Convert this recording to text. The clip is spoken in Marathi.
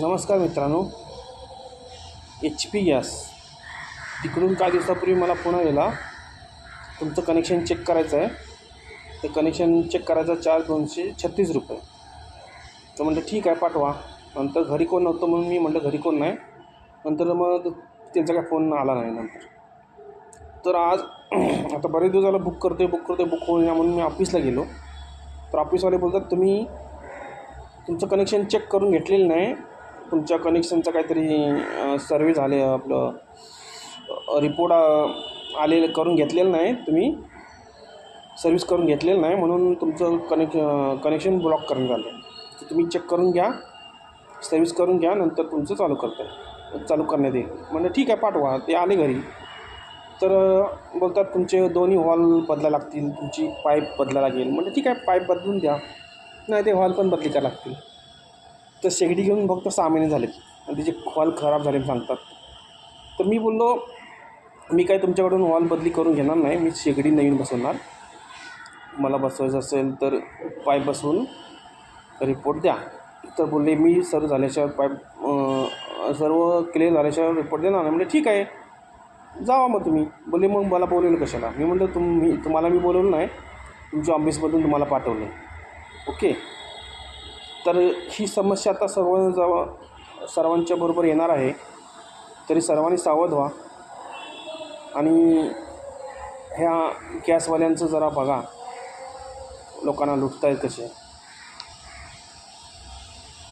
नमस्कार मित्रांनो, HP गॅस तिकडून काही दिवसापूर्वी मला फोन आलेला. तुमचं कनेक्शन चेक करायचं आहे. ते कनेक्शन चेक करायचा चार्ज ₹236. तर म्हटलं ठीक आहे, पाठवा. नंतर घरी कोण नव्हतं म्हणून मी म्हटलं घरी कोण नाही. नंतर मग त्यांचा काय फोन आला नाही नंतर. तर आज आता बरेच दिवस झालं बुक होईल ना म्हणून मी ऑफिसला गेलो. तर ऑफिसवाले बोलतात तुम्ही तुमचं कनेक्शन चेक करून घेतलेलं नाही. तुमच्या कनेक्शनचं काहीतरी सर्व्हे झाले, आपलं रिपोर्ट आलेलं करून घेतलेलं नाही, तुम्ही सर्व्हिस करून घेतलेलं नाही म्हणून तुमचं कनेक्शन ब्लॉक करण्यात आलं. तर तुम्ही चेक करून घ्या, सर्व्हिस करून घ्या, नंतर तुमचं चालू करण्यात येईल. म्हणजे ठीक आहे, पाठवा. ते आले घरी. तर बोलतात तुमचे दोन्ही हॉल बदलायला लागतील, तुमची पाईप बदलायला लागेल. म्हणजे ठीक आहे, पाईप बदलून द्या. नाही, ते हॉल पण बदली करायला लागतील. तर शेगडी घेऊन फक्त 6 महिने झाले आणि तिचे हॉल खराब झाले सांगतात. तर मी बोललो मी काय तुमच्याकडून हॉल बदली करून घेणार नाही, मी शेगडी नवीन बसवणार. मला बसवायचं असेल तर पाईप बसवून रिपोर्ट द्या. तर बोलले मी सर्व क्लिअर झाल्याशिवाय रिपोर्ट देणार नाही. म्हणजे ठीक आहे, जावा मग तुम्ही. बोलले मग मला बोलवलं कशाला? मी म्हटलं तुम्हाला मी बोलवलं नाही, तुमच्या ऑफिसमधून तुम्हाला पाठवलं. ओके. तर ही समस्या आता सर्वांच्या बरोबर येणार आहे. तरी सर्वांनी सावध व्हा आणि ह्या गॅसवाल्यांचं जरा बघा, लोकांना लुटतायत कसे.